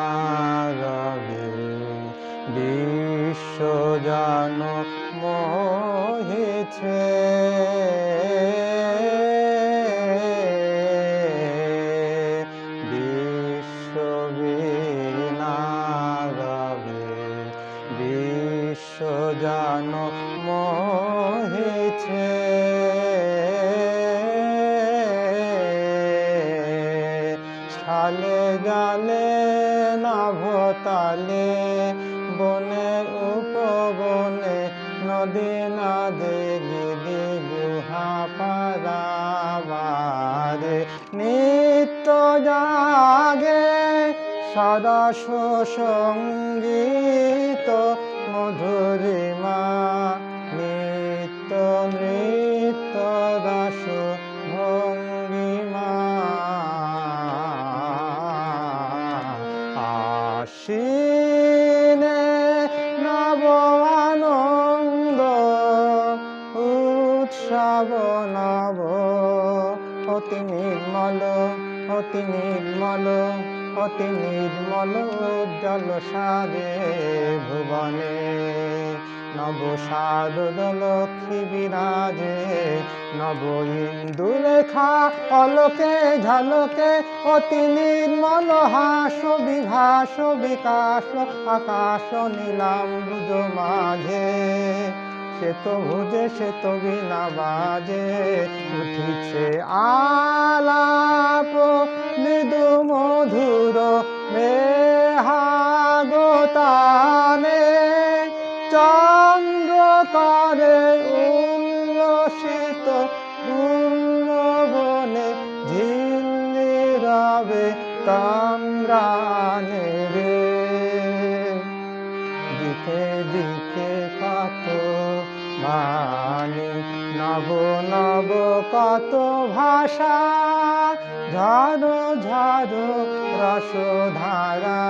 বিশ্ববীণারবে বিশ্ব যেন মোহিছে বিশ্ববীণারবে বিশ্ব যেন মোহিছে ছালে গালে নাভতালে বনে উপবনে নদী নাদে গিরি গুহা পারাবারে নিত্য জাগে সরস সঙ্গীত মধুরিমা নিত্য নৃত্য রস ভঙ্গিমা আশ্বিনে নব আনন্দ উৎসব নব অতি নির্মল অতি নির্মল অতি নির্মল উজ্জ্বল সারে ভুবনে নব শারদ লক্ষ্মী বিরাজে নব ইন্দুলেখা অলোকে ঝলকে অতি নির্মল হাস বিভাস বিকাশ আকাশ নীলাম্বুজ মাঝে শ্বেত ভুজে শ্বেত বীণা বাজে উঠিছে আলাপ মৃদু মধুর বেহাগতানে চন্দ্র করে উল্লসিত পূর্ণবনে ঝিল্লি রবে তাম্রানে রে দিকে দিকে কত বাণী নব নব কত ভাষা ঝড় ঝড় রসধারা